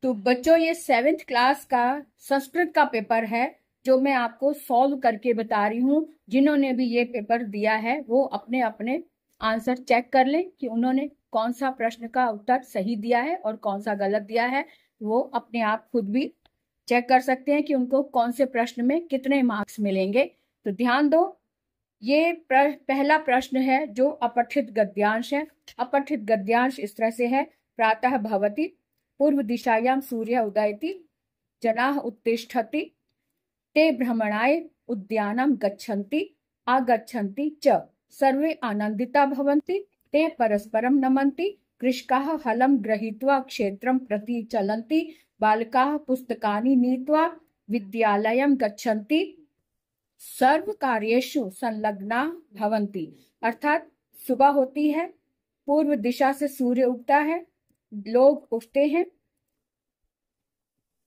तो बच्चों, ये 7th क्लास का संस्कृत का पेपर है जो मैं आपको सॉल्व करके बता रही हूँ। जिन्होंने भी ये पेपर दिया है वो अपने अपने आंसर चेक कर लें कि उन्होंने कौन सा प्रश्न का उत्तर सही दिया है और कौन सा गलत दिया है। वो अपने आप खुद भी चेक कर सकते हैं कि उनको कौन से प्रश्न में कितने मार्क्स मिलेंगे। तो ध्यान दो, ये पहला प्रश्न है जो अपठित गद्यांश है। अपठित गद्यांश इस तरह से है। प्रातः भवति, पूर्व दिशायां सूर्य उदयति, जनाः उत्तिष्ठति, ते भ्रमणाय उद्यानं गच्छन्ति, आगच्छन्ति च, सर्वे आनन्दिता भवन्ति, ते परस्परं नमन्ति, कृषकाः हलं गृहीत्वा क्षेत्रं प्रति चलन्ति, बालकाः पुस्तकानि नीत्वा विद्यालयं गच्छन्ति, सर्व कार्येषु संलग्ना भवन्ति। अर्थात सुबह होती है, पूर्व दिशा से सूर्य उगता है, लोग उठते हैं।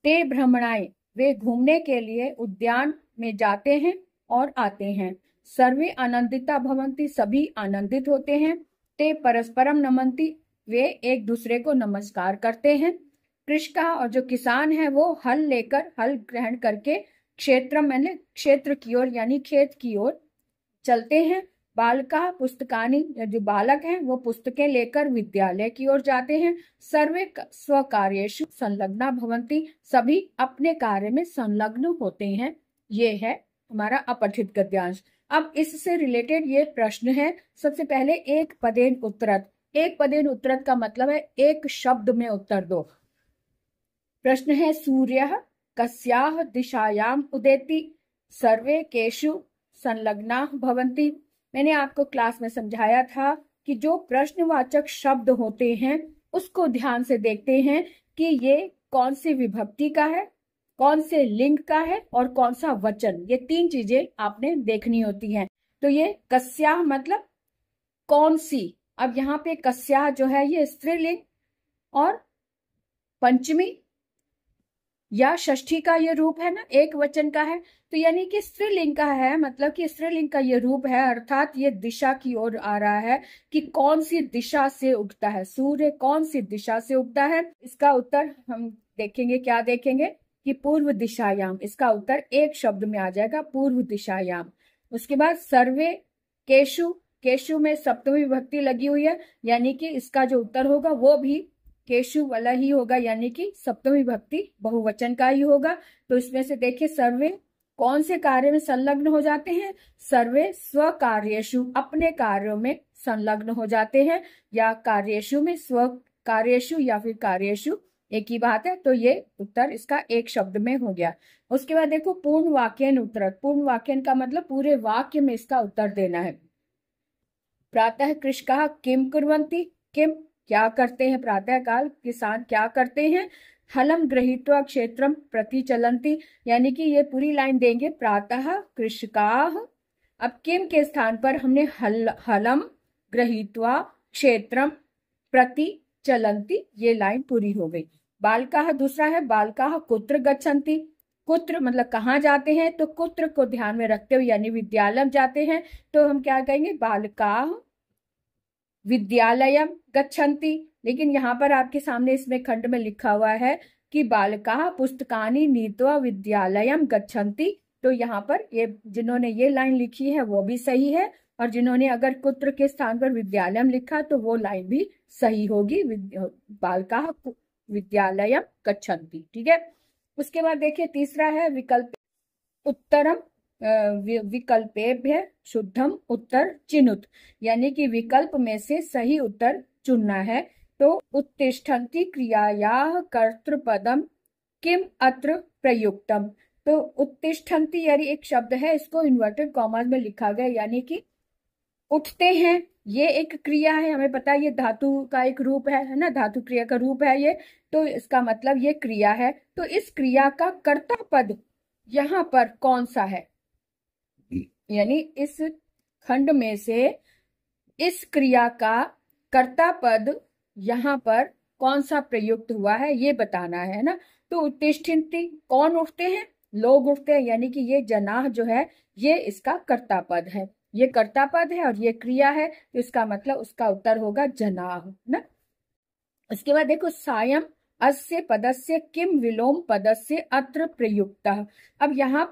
ते भ्रमणाए, वे घूमने के लिए उद्यान में जाते हैं और आते हैं। सर्वे आनंदिता भवन्ति, सभी आनंदित होते हैं। ते परस्परम नमन्ति, वे एक दूसरे को नमस्कार करते हैं। कृषका, और जो किसान है वो हल ग्रहण करके क्षेत्र की ओर यानी खेत की ओर चलते हैं। बालका पुस्तकानि, जो बालक हैं वो पुस्तकें लेकर विद्यालय की ओर जाते हैं। सर्वे स्वकार्येषु संलग्ना भवन्ति, सभी अपने कार्य में संलग्न होते हैं। ये है हमारा अपठित गद्यांश। अब इससे रिलेटेड ये प्रश्न है। सबसे पहले एक पदेन उत्तरत। एक पदेन उत्तरत का मतलब है एक शब्द में उत्तर दो। प्रश्न है सूर्यः कस्याः दिशायाम् उदेति, सर्वे केषु संलग्ना भवन्ति। मैंने आपको क्लास में समझाया था कि जो प्रश्नवाचक शब्द होते हैं उसको ध्यान से देखते हैं कि ये कौन सी विभक्ति का है, कौन से लिंग का है और कौन सा वचन। ये 3 चीजें आपने देखनी होती हैं। तो ये कस्याः मतलब कौन सी। अब यहाँ पे कस्याः जो है ये स्त्रीलिंग और पंचमी या षष्ठी का ये रूप है ना, एक वचन का है, तो यानी कि स्त्रीलिंग का है, मतलब कि स्त्रीलिंग का ये रूप है। अर्थात ये दिशा की ओर आ रहा है कि कौन सी दिशा से उगता है सूर्य, कौन सी दिशा से उगता है। इसका उत्तर हम देखेंगे, क्या देखेंगे कि पूर्व दिशायाम। इसका उत्तर एक शब्द में आ जाएगा, पूर्व दिशायाम। उसके बाद सर्वे केशु, केशु में सप्तमी विभक्ति लगी हुई है, यानी कि इसका जो उत्तर होगा वो भी केशु वाला ही होगा, यानी कि सप्तमी विभक्ति बहुवचन का ही होगा। तो इसमें से देखिए, सर्वे कौन से कार्य में संलग्न हो जाते हैं। सर्वे स्व कार्येषु, अपने कार्यों में संलग्न हो जाते हैं, या कार्येषु में, स्व कार्येषु या फिर कार्येषु एक ही बात है। तो ये उत्तर इसका एक शब्द में हो गया। उसके बाद देखो पूर्ण वाक्यन उत्तरत। पूर्ण वाक्यन का मतलब पूरे वाक्य में इसका उत्तर देना है। प्रातः कृषकाः किम कुर्वन्ति, किम क्या करते हैं, प्रातः काल किसान क्या करते हैं। हलम गृहीत्वा क्षेत्रम प्रति चलन्ति, यानी कि ये पूरी लाइन देंगे, प्रातः कृषकाः। अब किम के स्थान पर हमने हलम गृहीत्वा क्षेत्रम प्रति चलन्ति, ये लाइन पूरी हो गई। बालकाः दूसरा है, बालकाः कुत्र गच्छन्ति। कुत्र मतलब कहाँ जाते हैं, तो कुत्र को ध्यान में रखते हुए यानी विद्यालय जाते हैं, तो हम क्या कहेंगे, बालकाः विद्यालयम गच्छन्ति। लेकिन यहाँ पर आपके सामने इसमें खंड में लिखा हुआ है कि बालकाः पुस्तकानि नीत्वा विद्यालयम गच्छन्ति। तो यहाँ पर ये जिन्होंने ये लाइन लिखी है वो भी सही है, और जिन्होंने अगर कुत्र के स्थान पर विद्यालयम लिखा तो वो लाइन भी सही होगी, बालकाः विद्यालयम गच्छन्ति। ठीक है। उसके बाद देखिए तीसरा है विकल्प उत्तरम, विकल्पेभ्य शुद्धम उत्तर चिनुत, यानी कि विकल्प में से सही उत्तर चुनना है। तो उत्तिष्ठन्ति क्रियायाः कर्तृपदम किम अत्र प्रयुक्तम। तो उत्तिष्ठन्ति यानी एक शब्द है, इसको इन्वर्टेड कॉमास में लिखा गया, यानी कि उठते हैं, ये एक क्रिया है। हमें पता है ये धातु का एक रूप है ना, धातु क्रिया का रूप है ये। तो इसका मतलब ये क्रिया है। तो इस क्रिया का कर्ता पद यहाँ पर कौन सा है, यानी इस खंड में से इस क्रिया का कर्ता पद यहाँ पर कौन सा प्रयुक्त हुआ है ये बताना है ना। तो उत्तिष्ठन्ति कौन उठते हैं, लोग उठते हैं, यानी कि ये जनाः जो है ये इसका कर्ता पद है, ये कर्ता पद है और ये क्रिया है, तो इसका मतलब उसका उत्तर होगा जनाः ना। उसके बाद देखो सायं अस्य पदस्य किम विलोम पदस्य अत्र प्रयुक्तः। अब यहाँ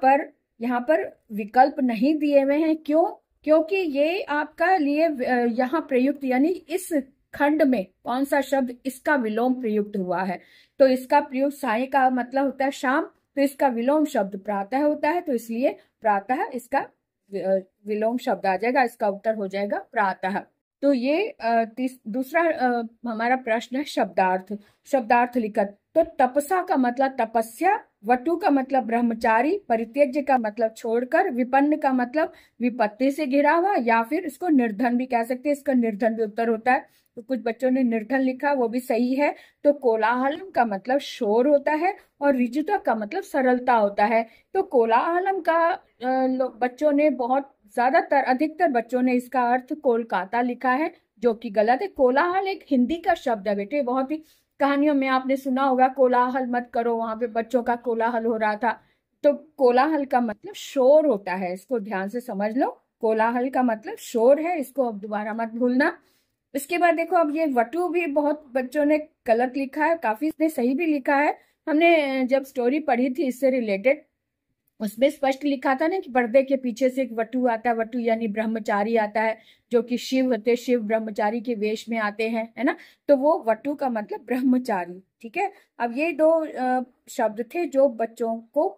पर विकल्प नहीं दिए हुए हैं, क्यों? क्योंकि ये आपका लिए यहाँ प्रयुक्त यानी इस खंड में कौन सा शब्द इसका विलोम प्रयुक्त हुआ है। तो इसका प्रयुक्त साय का मतलब होता है शाम, तो इसका विलोम शब्द प्रातः होता है, तो इसलिए प्रातः इसका विलोम शब्द आ जाएगा, इसका उत्तर हो जाएगा प्रातः। तो ये दूसरा हमारा प्रश्न है शब्दार्थ लिखत। तो तपसा का मतलब तपस्या, वटु का मतलब ब्रह्मचारी, परित्यज्य का मतलब छोड़कर, विपन्न का मतलब विपत्ति से घिरा हुआ, या फिर इसको निर्धन भी कह सकते हैं, इसका निर्धन भी उत्तर होता है। तो कुछ बच्चों ने निर्धन लिखा, वो भी सही है। तो कोलाहलम का मतलब शोर होता है और ऋजुता का मतलब सरलता होता है। तो कोलाहलम का बच्चों ने बहुत ज्यादातर अधिकतर बच्चों ने इसका अर्थ कोलकाता लिखा है, जो कि गलत है। कोलाहल एक हिंदी का शब्द है बेटे, बहुत ही कहानियों में आपने सुना होगा कोलाहल मत करो, वहां पे बच्चों का कोलाहल हो रहा था। तो कोलाहल का मतलब शोर होता है, इसको ध्यान से समझ लो। कोलाहल का मतलब शोर है, इसको अब दोबारा मत भूलना। इसके बाद देखो, अब ये वटु भी बहुत बच्चों ने गलत लिखा है, काफी ने सही भी लिखा है। हमने जब स्टोरी पढ़ी थी इससे रिलेटेड, उसमें स्पष्ट लिखा था ना कि पर्दे के पीछे से एक वटु आता है, वटु यानी ब्रह्मचारी आता है, जो कि शिव होते, शिव ब्रह्मचारी के वेश में आते हैं, है ना। तो वो वटु का मतलब ब्रह्मचारी, ठीक है। अब ये दो शब्द थे जो बच्चों को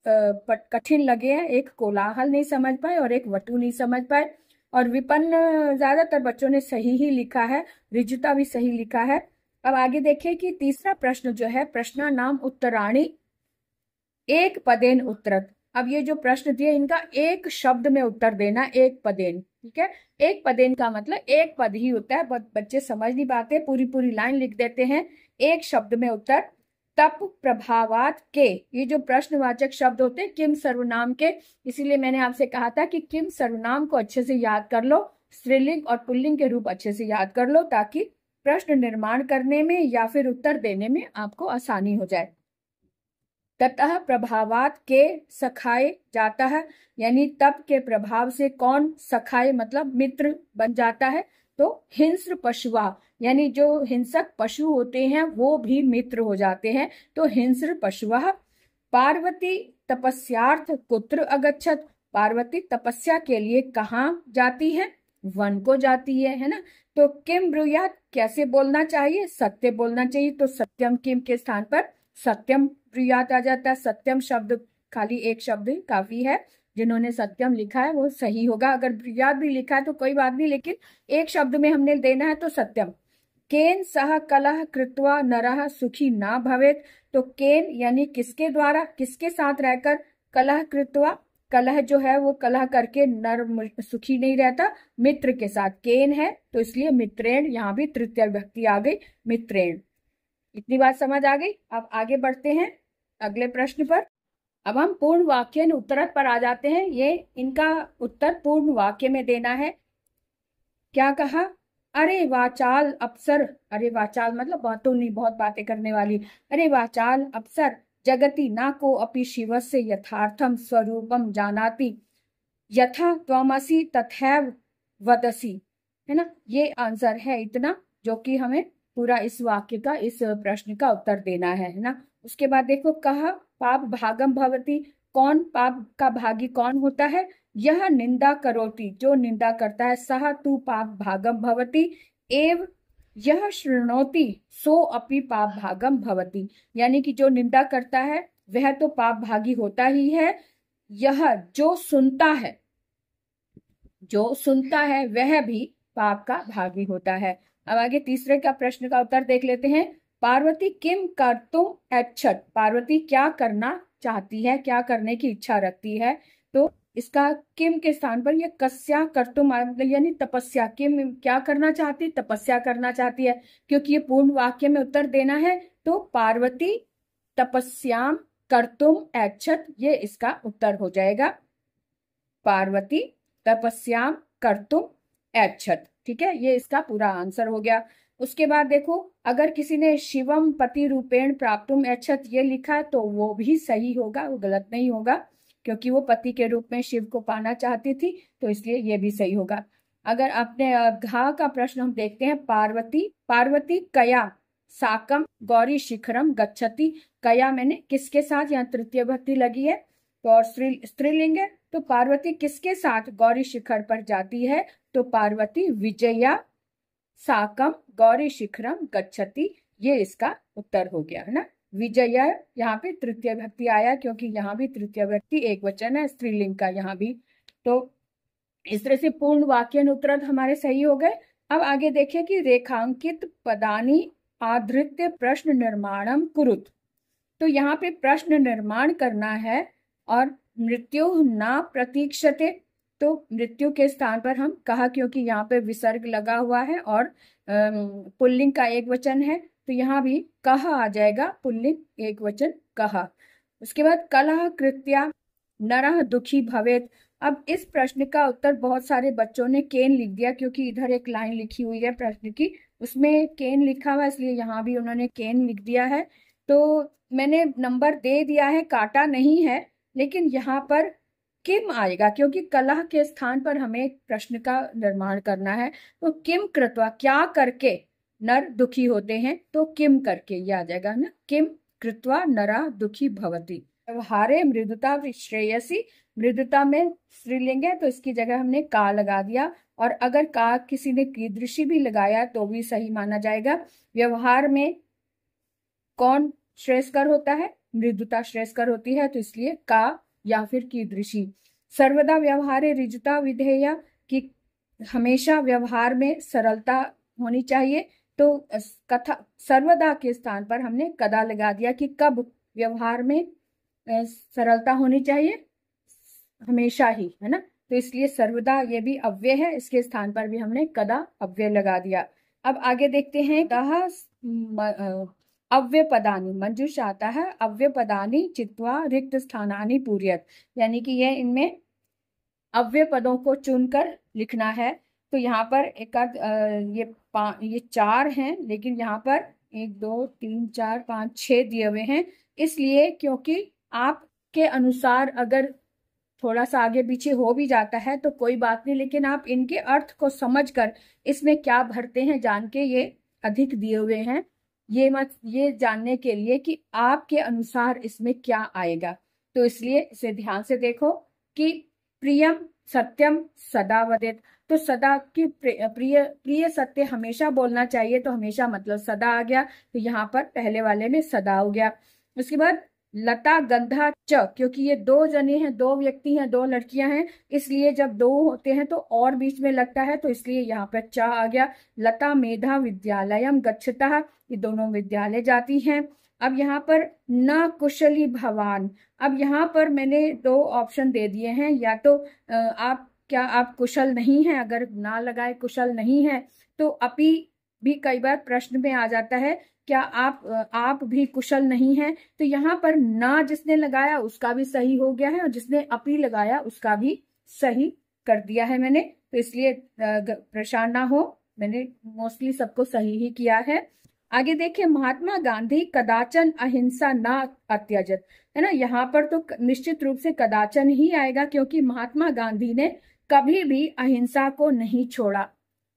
कठिन लगे हैं, एक कोलाहल नहीं समझ पाए और एक वटु नहीं समझ पाए। और विपन्न ज्यादातर बच्चों ने सही ही लिखा है, ऋजुता भी सही लिखा है। अब आगे देखिए कि तीसरा प्रश्न जो है, प्रश्न नाम उत्तराणी एक पदेन उत्तरत। अब ये जो प्रश्न दिए इनका एक शब्द में उत्तर देना, एक पदेन, ठीक है। एक पदेन का मतलब एक पद ही होता है, बच्चे समझ नहीं पाते, पूरी पूरी लाइन लिख देते हैं। एक शब्द में उत्तर। तप प्रभावात के, ये जो प्रश्नवाचक शब्द होते हैं किम सर्वनाम के, इसीलिए मैंने आपसे कहा था कि किम सर्वनाम को अच्छे से याद कर लो, स्त्रीलिंग और पुल्लिंग के रूप अच्छे से याद कर लो, ताकि प्रश्न निर्माण करने में या फिर उत्तर देने में आपको आसानी हो जाए। ततः प्रभावात के सखाए जाता है, यानी तप के प्रभाव से कौन सखाए मतलब मित्र बन जाता है। तो हिंस्र पशुआ, यानी जो हिंसक पशु होते हैं वो भी मित्र हो जाते हैं, तो हिंस्र पशुआ। पार्वती तपस्यार्थ कुत्र अगच्छत, पार्वती तपस्या के लिए कहाँ जाती है? वन को जाती है ना। तो किम ब्रूयात, कैसे बोलना चाहिए? सत्य बोलना चाहिए, तो सत्यम किम के स्थान पर सत्यम ब्रूयात आ जाता है। सत्यम शब्द खाली एक शब्द काफी है, जिन्होंने सत्यम लिखा है वो सही होगा। अगर ब्रूयात भी लिखा है तो कोई बात नहीं, लेकिन एक शब्द में हमने देना है तो सत्यम। केन सह कलह कृत्वा नरः सुखी ना भवेत, तो केन यानी किसके द्वारा, किसके साथ रहकर, कलह कृत्वा, कलह जो है वो कलह करके नर सुखी नहीं रहता, मित्र के साथ केन है, तो इसलिए मित्रेण, यहाँ भी तृतीय विभक्ति आ गई, मित्रेण। इतनी बात समझ आ गई। अब आगे बढ़ते हैं अगले प्रश्न पर। अब हम पूर्ण वाक्य उत्तरत पर आ जाते हैं। ये इनका उत्तर पूर्ण वाक्य में देना है। क्या कहा? अरे वाचाल अप्सर, अरे वाचाल मतलब बातों नहीं, बहुत बातें करने वाली। अरे वाचाल अप्सर जगति ना को अपि शिवस्य यथार्थम स्वरूपम जानाति, यथा त्वमसि तथैव वदसि, है ना। ये आंसर है इतना, जो कि हमें पूरा इस वाक्य का, इस प्रश्न का उत्तर देना है ना। उसके बाद देखो, कहा पाप भागम भवति, कौन पाप का भागी कौन होता है? यह निंदा करोति, जो निंदा करता है, सह तू पाप भागम भवति, एव यह शृणोति सो अपि पाप भागम भवति, यानी कि जो निंदा करता है वह तो पाप भागी होता ही है, यह जो सुनता है, जो सुनता है वह भी पाप का भागी होता है। अब आगे तीसरे का प्रश्न का उत्तर देख लेते हैं। पार्वती किम कर्तुम ऐच्छत, पार्वती क्या करना चाहती है, क्या करने की इच्छा रखती है? तो इसका किम के स्थान पर यह कस्या कर्तुम यानी तपस्या, किम क्या करना चाहती? तपस्या करना चाहती है, क्योंकि ये पूर्ण वाक्य में उत्तर देना है। तो पार्वती तपस्याम कर्तुम ऐच्छत, ये इसका उत्तर हो जाएगा, पार्वती तपस्याम कर्तुम ऐच्छत, ठीक है। ये इसका पूरा आंसर हो गया। उसके बाद देखो, अगर किसी ने शिवम पति रूपेण प्राप्तुम ऐच्छत ये लिखा है तो वो भी सही होगा, वो गलत नहीं होगा, क्योंकि वो पति के रूप में शिव को पाना चाहती थी, तो इसलिए ये भी सही होगा। अगर आपने घा का प्रश्न हम देखते हैं, पार्वती, पार्वती कया साकम गौरी शिखरम गच्छति। कया मैंने किसके साथ, यहाँ तृतीय भक्ति लगी है तो और स्त्रीलिंग है, तो पार्वती किसके साथ गौरी शिखर पर जाती है, तो पार्वती विजया साकम गौरी शिखरम गच्छति, ये इसका उत्तर हो गया है ना। विजया यहाँ पे तृतीय भक्ति आया क्योंकि यहाँ भी तृतीय भक्ति एक वचन है स्त्रीलिंग का यहाँ भी। तो इस तरह से पूर्ण वाक्य उत्तर हमारे सही हो गए। अब आगे देखिए कि रेखांकित पदानी आधृत्य प्रश्न निर्माणम कुरुत। तो यहाँ पे प्रश्न निर्माण करना है और मृत्यु ना प्रतीक्षते, तो मृत्यु के स्थान पर हम कहा, क्योंकि यहाँ पे विसर्ग लगा हुआ है और पुल्लिंग का एक वचन है तो यहाँ भी कहा आ जाएगा, पुल्लिंग एक वचन कहा। उसके बाद कलह कृत्या नरः दुखी भवेत। अब इस प्रश्न का उत्तर बहुत सारे बच्चों ने केन लिख दिया, क्योंकि इधर एक लाइन लिखी हुई है प्रश्न की, उसमें केन लिखा हुआ है, इसलिए यहाँ भी उन्होंने केन लिख दिया है। तो मैंने नंबर दे दिया है, काटा नहीं है, लेकिन यहाँ पर किम आएगा क्योंकि कलह के स्थान पर हमें प्रश्न का निर्माण करना है। तो किम कृत्वा, क्या करके नर दुखी होते हैं, तो किम करके ये आ जाएगा ना, किम कृत्वा नरा दुखी भवति। व्यवहारे मृदुता श्रेयसी, मृदुता में स्त्रीलिंग है तो इसकी जगह हमने का लगा दिया, और अगर का किसी ने कीदृशी भी लगाया तो भी सही माना जाएगा। व्यवहार में कौन श्रेयस्कर होता है, मृदुता श्रेयस्कर होती है, तो इसलिए का या फिर कीदृशी। सर्वदा व्यवहारे ऋजुता विधेया, कि हमेशा व्यवहार में सरलता होनी चाहिए, तो कथा सर्वदा के स्थान पर हमने कदा लगा दिया कि कब व्यवहार में सरलता होनी चाहिए, हमेशा ही, है ना। तो इसलिए सर्वदा ये भी अव्यय है, इसके स्थान पर भी हमने कदा अव्यय लगा दिया। अब आगे देखते हैं, कहा अव्यय पदानी, मंजूष आता है अव्यय पदानी चित्वा रिक्त स्थानानि पूर्यत, यानी कि ये इनमें अव्यय पदों को चुनकर लिखना है। तो यहाँ पर एक ये 4 हैं, लेकिन यहाँ पर 1 2 3 4 5 6 दिए हुए हैं, इसलिए क्योंकि आपके अनुसार अगर थोड़ा सा आगे पीछे हो भी जाता है तो कोई बात नहीं, लेकिन आप इनके अर्थ को समझकर इसमें क्या भरते हैं जान के ये अधिक दिए हुए हैं, ये जानने के लिए कि आपके अनुसार इसमें क्या आएगा। तो इसलिए इसे ध्यान से देखो कि प्रियम सत्यम सदा वदेत, तो सदा की प्रिय सत्य हमेशा बोलना चाहिए, तो हमेशा मतलब सदा आ गया, तो यहाँ पर पहले वाले में सदा हो गया। उसके बाद लता गंधा च, क्योंकि ये 2 जने हैं, 2 व्यक्ति हैं, 2 लड़कियां हैं, इसलिए जब 2 होते हैं तो और बीच में लगता है, तो इसलिए यहाँ पर च आ गया। लता मेधा विद्यालयम गच्छतः, ये दोनों विद्यालय जाती हैं। अब यहाँ पर न कुशली भवान, अब यहाँ पर मैंने 2 ऑप्शन दे दिए हैं, या तो आप कुशल नहीं हैं, अगर ना लगाए कुशल नहीं है तो अपि भी कई बार प्रश्न में आ जाता है, क्या आप भी कुशल नहीं हैं, तो यहाँ पर ना जिसने लगाया उसका भी सही हो गया है, और जिसने अपि लगाया उसका भी सही कर दिया है मैंने, तो इसलिए परेशान ना हो, मैंने मोस्टली सबको सही ही किया है। आगे देखिए, महात्मा गांधी कदाचन अहिंसा ना अत्यजत, है ना, यहाँ पर तो निश्चित रूप से कदाचन ही आएगा, क्योंकि महात्मा गांधी ने कभी भी अहिंसा को नहीं छोड़ा,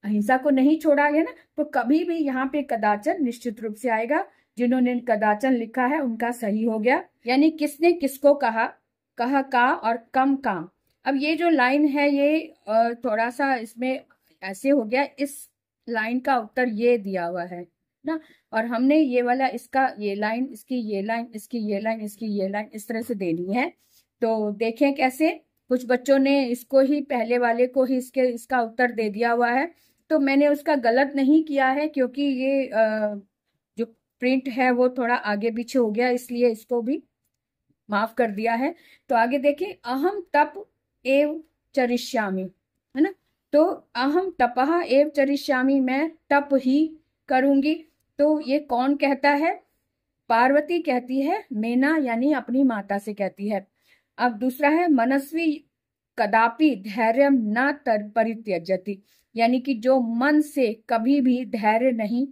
अहिंसा को नहीं छोड़ा है ना, तो कभी भी यहाँ पे कदाचन निश्चित रूप से आएगा। जिन्होंने कदाचन लिखा है उनका सही हो गया, यानी किसने किसको कहा, कहा का और कम काम। अब ये जो लाइन है ये थोड़ा सा इसमें ऐसे हो गया, इस लाइन का उत्तर ये दिया हुआ है ना, और हमने ये वाला इसका ये लाइन, इसकी ये लाइन, इसकी ये लाइन, इसकी ये लाइन, इस तरह से देनी है। तो देखें कैसे, कुछ बच्चों ने इसको ही पहले वाले को ही इसका उत्तर दे दिया हुआ है, तो मैंने उसका गलत नहीं किया है, क्योंकि ये जो प्रिंट है वो थोड़ा आगे पीछे हो गया, इसलिए इसको भी माफ कर दिया है। तो आगे देखें, अहम तप एव चरिष्यामि, है ना, तो अहम तपः एव चरिष्यामि, मैं तप ही करूंगी, तो ये कौन कहता है, पार्वती कहती है, मेना यानी अपनी माता से कहती है। अब दूसरा है, मनस्वी कदापि धैर्य न परित्यजति, यानी कि जो मन से कभी भी धैर्य नहीं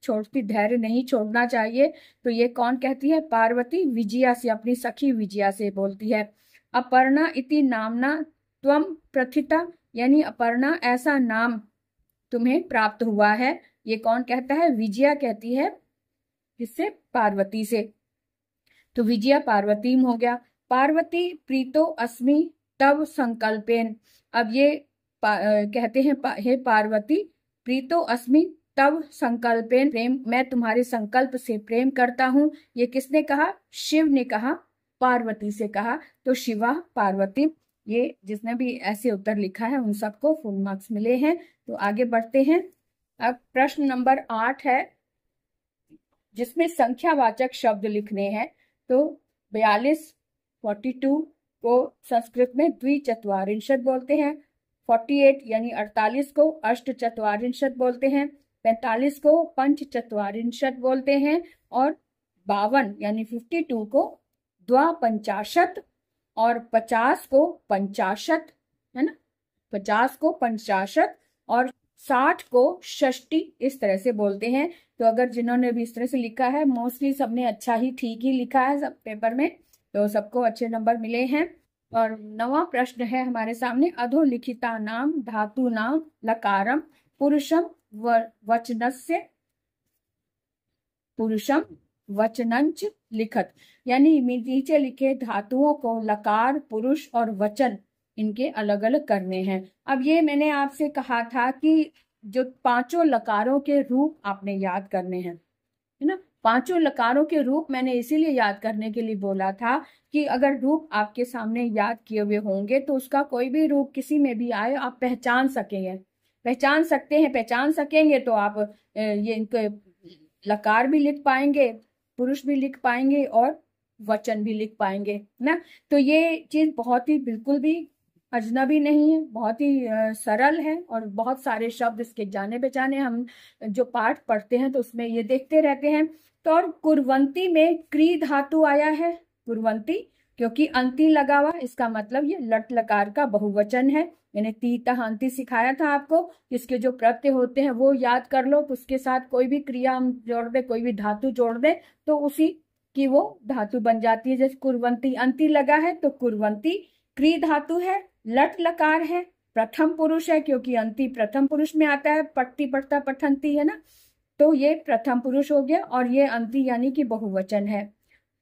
छोड़ती, धैर्य नहीं छोड़ना चाहिए, तो ये कौन कहती है, पार्वती विजया से, अपनी सखी विजया से बोलती है। अपर्णा इति नामना त्वम प्रथिता, यानी अपर्णा ऐसा नाम तुम्हें प्राप्त हुआ है, ये कौन कहता है, विजया कहती है किससे? पार्वती से। तो विजया पार्वतीम हो गया। पार्वती प्रीतो अस्मि तव संकल्पेन। अब ये कहते हैं हे पार्वती, प्रीतो अस्मि तव संकल्पेन, प्रेम, मैं तुम्हारे संकल्प से प्रेम करता हूँ। ये किसने कहा? शिव ने कहा, पार्वती से कहा। तो शिवा पार्वती, ये जिसने भी ऐसे उत्तर लिखा है उन सबको फुल मार्क्स मिले हैं। तो आगे बढ़ते हैं। अब प्रश्न नंबर 8 है, जिसमें संख्यावाचक शब्द लिखने हैं। तो 42 को संस्कृत में द्विचत्वारिंशत् बोलते हैं। 48 यानी 48 को अष्टचत्वारिंशत् बोलते हैं। 45 को पंचचत्वारिंशत् बोलते हैं। और 52 यानी 52 को द्वापंचाशत्, और 50 को पंचाशत्, है ना, 50 को पंचाशत्, और 60 को षष्ठी, इस तरह से बोलते हैं। तो अगर जिन्होंने भी इस तरह से लिखा है, मोस्टली सबने अच्छा ही, ठीक ही लिखा है सब पेपर में, तो सबको अच्छे नंबर मिले हैं। और 9वां प्रश्न है हमारे सामने, अधोलिखिता नाम धातु नाम लकारम पुरुषम वचनस्य पुरुषम वचनंच लिखत। यानी नीचे लिखे धातुओं को लकार, पुरुष और वचन, इनके अलग अलग करने हैं। अब ये मैंने आपसे कहा था कि जो 5 लकारों के रूप आपने याद करने हैं, है ना। 5 लकारों के रूप मैंने इसीलिए याद करने के लिए बोला था कि अगर रूप आपके सामने याद किए हुए होंगे तो उसका कोई भी रूप किसी में भी आए आप पहचान सकेंगे, पहचान सकते हैं। पहचान सकेंगे तो आप ये इनके लकार भी लिख पाएंगे, पुरुष भी लिख पाएंगे और वचन भी लिख पाएंगे ना। तो ये चीज बहुत ही बिल्कुल भी अजनबी नहीं है, बहुत ही सरल है। और बहुत सारे शब्द इसके जाने पहचाने, हम जो पाठ पढ़ते हैं तो उसमें ये देखते रहते हैं। तो और कुर्वंती में क्री धातु आया है, कुर्वंती, क्योंकि अंति लगा हुआ, इसका मतलब ये लट लकार का बहुवचन है। मैंने तीता अंति सिखाया था आपको, इसके जो प्रत्यय होते हैं वो याद कर लो, तो उसके साथ कोई भी क्रिया हम जोड़ दे, कोई भी धातु जोड़ दे तो उसी की वो धातु बन जाती है। जैसे कुर्वंती, अंति लगा है तो कुर्वंती, क्री धातु है, लट लकार है, प्रथम पुरुष है क्योंकि अंति प्रथम पुरुष में आता है, पट्टी पढ़ता पठंती, है ना। तो ये प्रथम पुरुष हो गया, और ये अंति यानी कि बहुवचन है।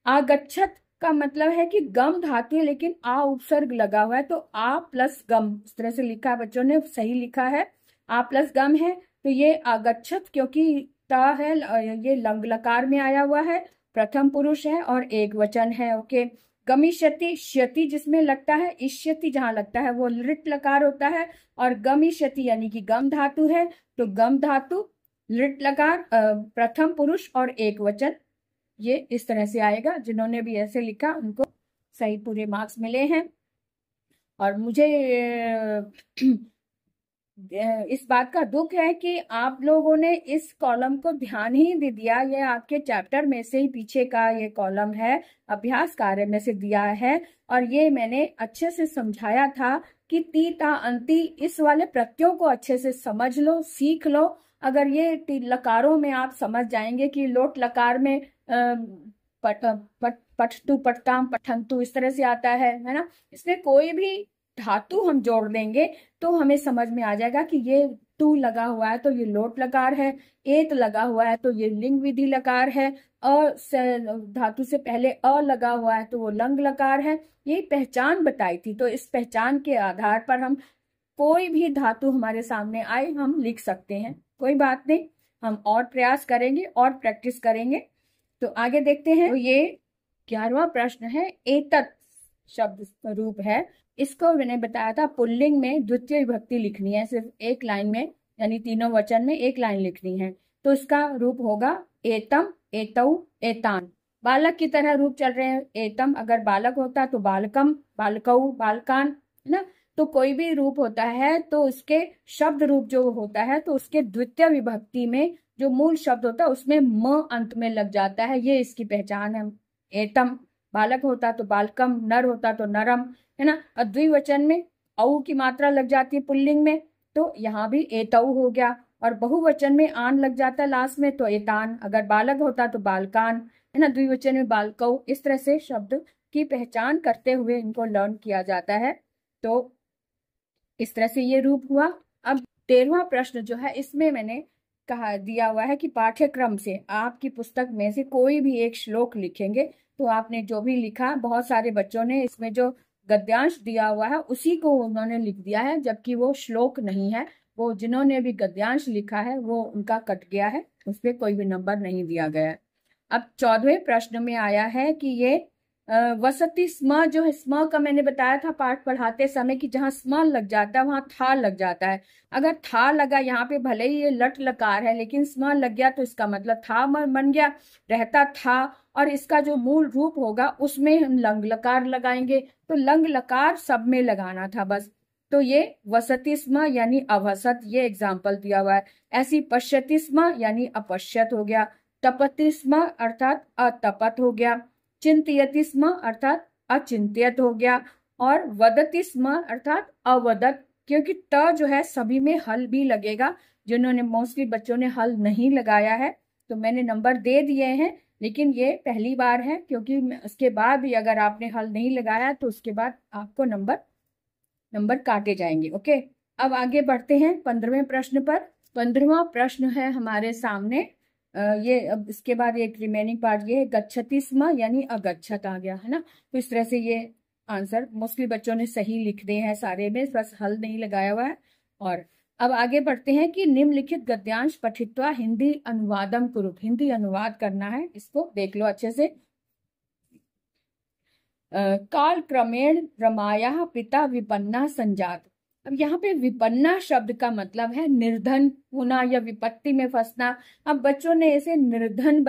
आगच्छत का मतलब है कि गम धातु है लेकिन आ उपसर्ग लगा हुआ है, तो आ प्लस गम, इस तरह से लिखा है, बच्चों ने सही लिखा है, आ प्लस गम है। तो ये आगच्छत क्योंकि ता है, ये लंग लकार में आया हुआ है, प्रथम पुरुष है और एक वचन है। ओके। गमिष्यति, क्षति जिसमें लगता है, इष्यति जहां लगता है वो लिट लकार होता है, और गमिष्यति यानी कि गम धातु है, तो गम धातु, लिट लकार, प्रथम पुरुष और एक वचन, ये इस तरह से आएगा। जिन्होंने भी ऐसे लिखा उनको सही पूरे मार्क्स मिले हैं। और मुझे इस बात का दुख है कि आप लोगों ने इस कॉलम को ध्यान ही नहीं दिया। ये आपके चैप्टर में से ही पीछे का ये कॉलम है, अभ्यास कार्य में से दिया है, और ये मैंने अच्छे से समझाया था कि ती ता अंति, इस वाले प्रत्ययों को अच्छे से समझ लो, सीख लो। अगर ये लकारों में आप समझ जाएंगे कि लोट लकार में पठतु, पठताम, पठंतु, इस तरह से आता है ना। इसमें कोई भी धातु हम जोड़ देंगे तो हमें समझ में आ जाएगा कि ये तू लगा हुआ है तो ये लोट लकार है, एत लगा हुआ है तो ये लिंग विधि लकार है, धातु से पहले अ लगा हुआ है तो वो लंग लकार है। ये पहचान बताई थी, तो इस पहचान के आधार पर हम कोई भी धातु हमारे सामने आए हम लिख सकते हैं। कोई बात नहीं, हम और प्रयास करेंगे और प्रैक्टिस करेंगे। तो आगे देखते हैं। तो ये 11वां प्रश्न है, एतत् शब्द रूप है। इसको मैंने बताया था पुल्लिंग में द्वितीय विभक्ति लिखनी है, सिर्फ एक लाइन में, यानी तीनों वचन में एक लाइन लिखनी है। तो इसका रूप होगा एतम, एतौ, एतान। बालक की तरह रूप चल रहे हैं। एतम अगर बालक होता तो बालकम, बालकौ, बालकान, है ना। तो कोई भी रूप होता है तो उसके शब्द रूप जो होता है तो उसके द्वितीय विभक्ति में जो मूल शब्द होता है उसमें म अंत में लग जाता है, ये इसकी पहचान है। एतम बालक होता तो बालकम, नर होता तो नरम, है ना। और द्विवचन में औ की मात्रा लग जाती है पुल्लिंग में, तो यहाँ भी एतौ हो गया। और बहुवचन में आन लग जाता है लास्ट में, तो एतान। अगर बालक होता तो बालकान, है ना। द्विवचन में बालकौ। इस तरह से शब्द की पहचान करते हुए इनको लर्न किया जाता है। तो इस तरह से ये रूप हुआ। अब 13वां प्रश्न जो है इसमें मैंने कहा दिया हुआ है कि पाठ्यक्रम से आपकी पुस्तक में से कोई भी एक श्लोक लिखेंगे। तो आपने जो भी लिखा, बहुत सारे बच्चों ने इसमें जो गद्यांश दिया हुआ है उसी को उन्होंने लिख दिया है, जबकि वो श्लोक नहीं है। वो जिन्होंने भी गद्यांश लिखा है वो उनका कट गया है, उस पर कोई भी नंबर नहीं दिया गया है। अब 14वें प्रश्न में आया है कि ये वसति स्म जो है, स्म का मैंने बताया था पाठ पढ़ाते समय कि जहाँ स्म लग जाता है वहां था लग जाता है। अगर था लगा यहाँ पे, भले ही ये लट लकार है लेकिन स्म लग गया तो इसका मतलब था बन गया, रहता था। और इसका जो मूल रूप होगा उसमें हम लंग लकार लगाएंगे, तो लंग लकार सब में लगाना था बस। तो ये वसति स्म यानी अवसत, ये एग्जाम्पल दिया हुआ है। ऐसी पश्यति स्म यानी अपश्यत हो गया, तपति स्म अर्थात अतपत हो गया, चिंतयति स्म अर्थात अचिंत्यत हो गया, और वदति स्म अर्थात अवदत। क्योंकि त जो है सभी में हल भी लगेगा, जिन्होंने मोस्टली बच्चों ने हल नहीं लगाया है तो मैंने नंबर दे दिए हैं, लेकिन ये पहली बार है, क्योंकि उसके बाद भी अगर आपने हल नहीं लगाया तो उसके बाद आपको नंबर काटे जाएंगे। ओके, अब आगे बढ़ते हैं 15वें प्रश्न पर। 15वां प्रश्न है हमारे सामने। ये अब इसके बाद एक रिमेनिंग पार्ट ये है, गच्छति स्म यानी अगच्छत आ गया है ना। तो इस तरह से ये आंसर मोस्टली बच्चों ने सही लिख दिए हैं सारे में, बस हल नहीं लगाया हुआ है। और अब आगे बढ़ते हैं कि निम्नलिखित गद्यांश पठित्वा हिंदी अनुवादम कुरु, हिंदी अनुवाद करना है, इसको देख लो अच्छे से। काल क्रमेण रमाया पिता विपन्ना संजात। अब यहाँ पे विपन्ना शब्द का मतलब है निर्धन होना या विपत्ति में फंसना। अब बच्चों ने इसे निधन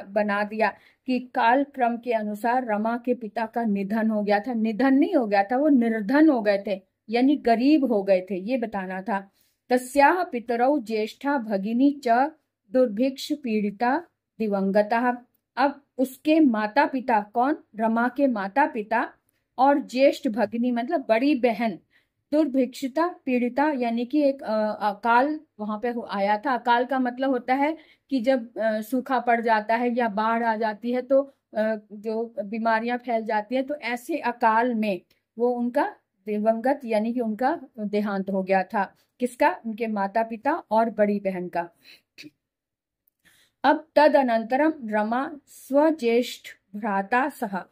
बना दिया कि काल क्रम के अनुसार रमा के पिता का निधन हो गया था। निधन नहीं हो गया था, वो निर्धन हो गए थे, यानी गरीब हो गए थे, ये बताना था। तस्याः पितरौ ज्येष्ठा भगिनी च दुर्भिक्ष पीड़िता दिवंगता। अब उसके माता पिता, कौन? रमा के माता पिता, और ज्येष्ठ भगिनी मतलब बड़ी बहन, दुर्भिक्षिता पीड़िता यानी कि एक अकाल वहां पे आया था। अकाल का मतलब होता है कि जब सूखा पड़ जाता है या बाढ़ आ जाती है तो जो बीमारियां फैल जाती है, तो ऐसे अकाल में वो उनका दिवंगत यानी कि उनका देहांत हो गया था। किसका? उनके माता पिता और बड़ी बहन का। अब तदनंतरम रमा स्वज्येष्ठ भ्राता सह,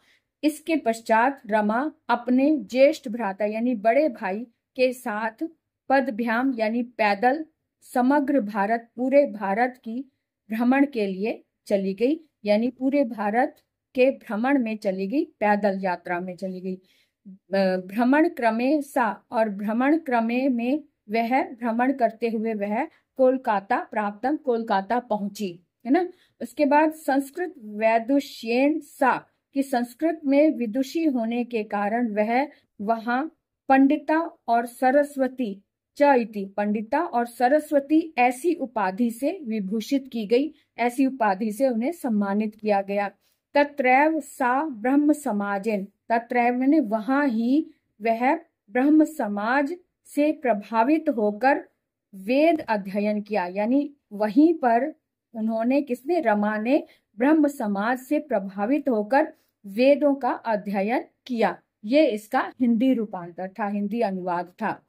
इसके पश्चात रमा अपने ज्येष्ठ भ्राता यानी बड़े भाई के साथ पदभ्याम यानी पैदल समग्र भारत, पूरे भारत की भ्रमण के लिए चली गई, यानी पूरे भारत के भ्रमण में चली गई, पैदल यात्रा में चली गई। भ्रमण क्रमे सा, और भ्रमण क्रमे में वह, भ्रमण करते हुए वह कोलकाता प्राप्तम, कोलकाता पहुंची, है ना। उसके बाद संस्कृत वैदुष्येन सा, कि संस्कृत में विदुषी होने के कारण वह वहां पंडिता और सरस्वती च इति, पंडिता और सरस्वती ऐसी उपाधि से विभूषित की गई, ऐसी उपाधि से उन्हें सम्मानित किया गया। तत्रैव सा ब्रह्म समाजेन, तत्रैव मैंने वहां ही वह ब्रह्म समाज से प्रभावित होकर वेद अध्ययन किया, यानी वहीं पर उन्होंने, किसने? रमा ने ब्रह्म समाज से प्रभावित होकर वेदों का अध्ययन किया। ये इसका हिंदी रूपांतर था, हिंदी अनुवाद था।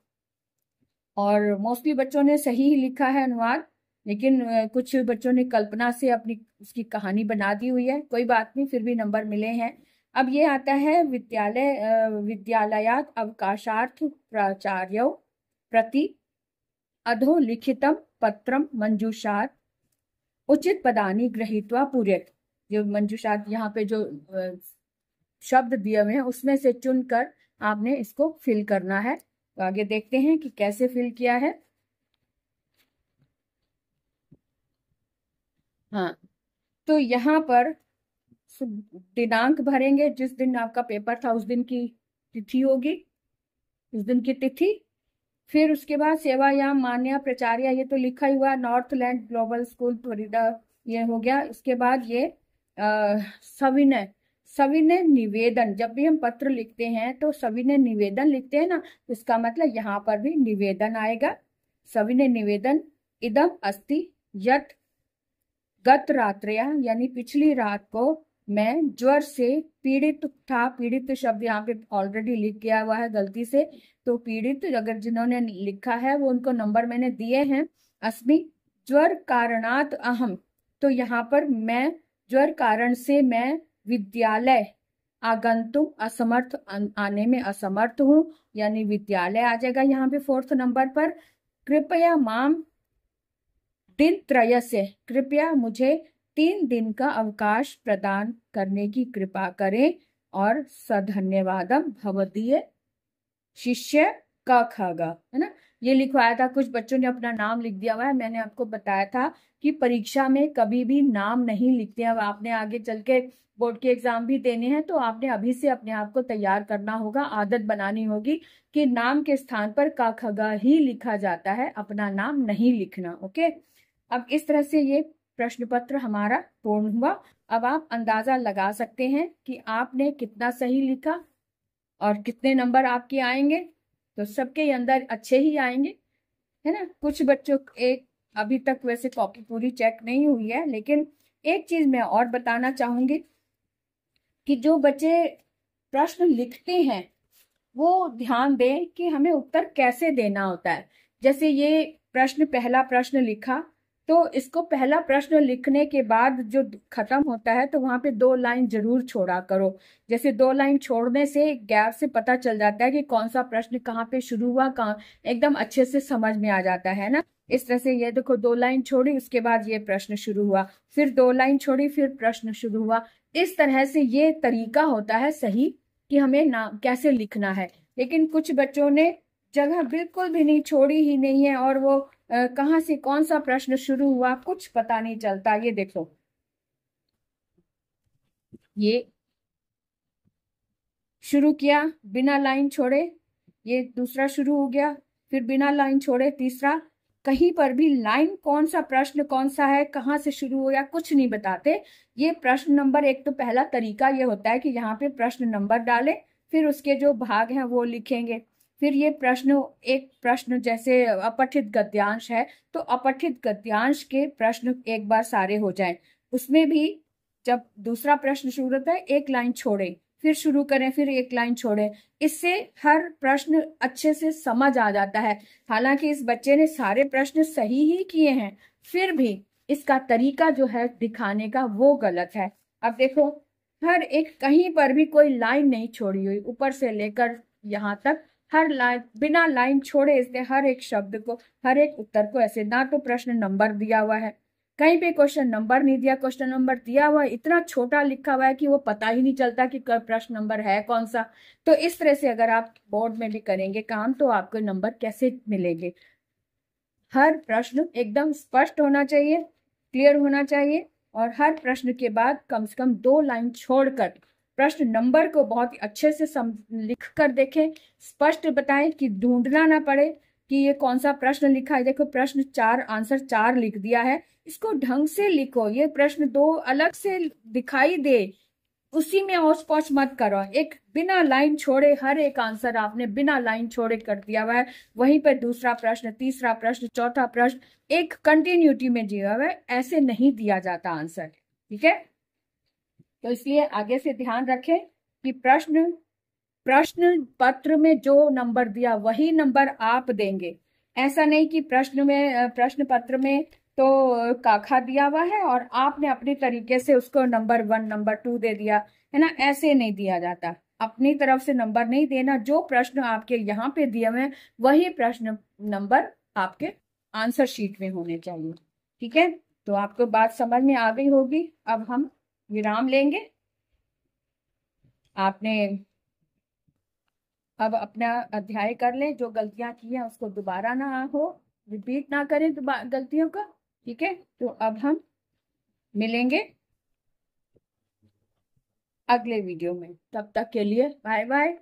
और मोस्टली बच्चों ने सही ही लिखा है अनुवाद, लेकिन कुछ बच्चों ने कल्पना से अपनी उसकी कहानी बना दी हुई है, कोई बात नहीं, फिर भी नंबर मिले हैं। अब ये आता है विद्यालयात् अवकाशार्थ प्राचार्यों प्रति अधोलिखितम पत्रम मंजूषात् उचित पदानि गृहीत्वा पूरयेत्। जो मंजूषात यहाँ पे जो शब्द दिए हुए हैं उसमें से चुनकर आपने इसको फिल करना है। तो आगे देखते हैं कि कैसे फिल किया है। हाँ, तो यहाँ पर दिनांक भरेंगे, जिस दिन आपका पेपर था उस दिन की तिथि होगी, उस दिन की तिथि। फिर उसके बाद सेवायाम मान्य प्राचार्य, ये तो लिखा ही हुआ, नॉर्थलैंड ग्लोबल स्कूल फरीदा, ये हो गया। उसके बाद ये सविनय, सविनय निवेदन, जब भी हम पत्र लिखते हैं तो सविनय निवेदन लिखते हैं ना, तो इसका मतलब यहाँ पर भी निवेदन आएगा। सविनय निवेदन इदम अस्ति यत गत रात्रया, यानी पिछली रात को मैं ज्वर से पीड़ित था। पीड़ित शब्द यहाँ पे ऑलरेडी लिख गया हुआ है गलती से, तो पीड़ित अगर जिन्होंने लिखा है वो उनको नंबर मैंने दिए हैं। अस्मि ज्वर कारणात् अहम, तो यहाँ पर मैं ज्वर कारण से मैं विद्यालय आगंतुम असमर्थ, आने में असमर्थ हूँ, यानी विद्यालय आ जाएगा यहाँ पे 4th नंबर पर। कृपया माम दिन त्रय से, कृपया मुझे 3 दिन का अवकाश प्रदान करने की कृपा करें। और सधन्यवादम भवदीय शिष्य क ख ग, है ना। ये लिखवाया था, कुछ बच्चों ने अपना नाम लिख दिया हुआ है। मैंने आपको बताया था कि परीक्षा में कभी भी नाम नहीं लिखते हैं। अब आपने आगे चल के बोर्ड के एग्जाम भी देने हैं, तो आपने अभी से अपने आप को तैयार करना होगा, आदत बनानी होगी कि नाम के स्थान पर क ख ग ही लिखा जाता है, अपना नाम नहीं लिखना। ओके, अब इस तरह से ये प्रश्न पत्र हमारा पूर्ण हुआ। अब आप अंदाजा लगा सकते हैं कि आपने कितना सही लिखा और कितने नंबर आपके आएंगे। तो सबके अंदर अच्छे ही आएंगे, है ना। कुछ बच्चों एक अभी तक वैसे कॉपी पूरी चेक नहीं हुई है, लेकिन एक चीज मैं और बताना चाहूंगी कि जो बच्चे प्रश्न लिखते हैं वो ध्यान दें कि हमें उत्तर कैसे देना होता है। जैसे ये प्रश्न, पहला प्रश्न लिखा, तो इसको पहला प्रश्न लिखने के बाद जो खत्म होता है तो वहां पे 2 लाइन जरूर छोड़ा करो। जैसे 2 लाइन छोड़ने से गैप से पता चल जाता है कि कौन सा प्रश्न कहाँ पे शुरू हुआ, कहाँ एकदम अच्छे से समझ में आ जाता है ना। इस तरह से ये देखो 2 लाइन छोड़ी, उसके बाद ये प्रश्न शुरू हुआ, फिर 2 लाइन छोड़ी, फिर प्रश्न शुरू हुआ। इस तरह से ये तरीका होता है सही कि हमें नाम कैसे लिखना है। लेकिन कुछ बच्चों ने जगह बिल्कुल भी नहीं छोड़ी ही नहीं है, और वो कहाँ से कौन सा प्रश्न शुरू हुआ कुछ पता नहीं चलता। ये देखो, ये शुरू किया बिना लाइन छोड़े, ये दूसरा शुरू हो गया, फिर बिना लाइन छोड़े तीसरा। कहीं पर भी लाइन कौन सा प्रश्न कौन सा है, कहाँ से शुरू हो गया, कुछ नहीं बताते। ये प्रश्न नंबर एक, तो पहला तरीका ये होता है कि यहाँ पे प्रश्न नंबर डालें, फिर उसके जो भाग हैं वो लिखेंगे। फिर ये प्रश्न, एक प्रश्न जैसे अपठित गद्यांश है, तो अपठित गद्यांश के प्रश्न एक बार सारे हो जाएं। उसमें भी जब दूसरा प्रश्न शुरू होता है 1 लाइन छोड़े, फिर शुरू करें, फिर 1 लाइन छोड़े। इससे हर प्रश्न अच्छे से समझ आ जाता है। हालांकि इस बच्चे ने सारे प्रश्न सही ही किए हैं, फिर भी इसका तरीका जो है दिखाने का वो गलत है। अब देखो, हर एक कहीं पर भी कोई लाइन नहीं छोड़ी हुई, ऊपर से लेकर यहाँ तक हर लाइन बिना लाइन छोड़े इसने हर एक शब्द को, हर एक उत्तर को ऐसे, ना तो प्रश्न नंबर दिया हुआ है, कहीं पे क्वेश्चन नंबर नहीं दिया, क्वेश्चन नंबर दिया हुआ इतना छोटा लिखा हुआ है कि वो पता ही नहीं चलता कि प्रश्न नंबर है कौन सा। तो इस तरह से अगर आप बोर्ड में भी करेंगे काम तो आपको नंबर कैसे मिलेंगे। हर प्रश्न एकदम स्पष्ट होना चाहिए, क्लियर होना चाहिए, और हर प्रश्न के बाद कम से कम 2 लाइन छोड़कर प्रश्न नंबर को बहुत ही अच्छे से लिख कर देखें, स्पष्ट बताएं कि ढूंढना ना पड़े कि ये कौन सा प्रश्न लिखा है। देखो प्रश्न 4, आंसर 4 लिख दिया है, इसको ढंग से लिखो। ये प्रश्न 2 अलग से दिखाई दे, उसी में औच पौच मत करो। एक बिना लाइन छोड़े हर एक आंसर आपने बिना लाइन छोड़े कर दिया हुआ है। वहीं पर दूसरा प्रश्न, तीसरा प्रश्न, चौथा प्रश्न एक कंटिन्यूटी में दिया हुआ है, ऐसे नहीं दिया जाता आंसर। ठीक है, तो इसलिए आगे से ध्यान रखें कि प्रश्न पत्र में जो नंबर दिया वही नंबर आप देंगे। ऐसा नहीं कि प्रश्न पत्र में तो काखा दिया हुआ है और आपने अपने तरीके से उसको नंबर 1, नंबर 2 दे दिया, है ना। ऐसे नहीं दिया जाता, अपनी तरफ से नंबर नहीं देना। जो प्रश्न आपके यहाँ पे दिए हुए हैं वही प्रश्न नंबर आपके आंसर शीट में होने चाहिए। ठीक है, तो आपको बात समझ में आ गई होगी। अब हम विराम लेंगे। आपने अब अपना अध्याय कर लें, जो गलतियां की हैं उसको दोबारा ना हो, रिपीट ना करें गलतियों का। ठीक है, तो अब हम मिलेंगे अगले वीडियो में, तब तक के लिए बाय बाय।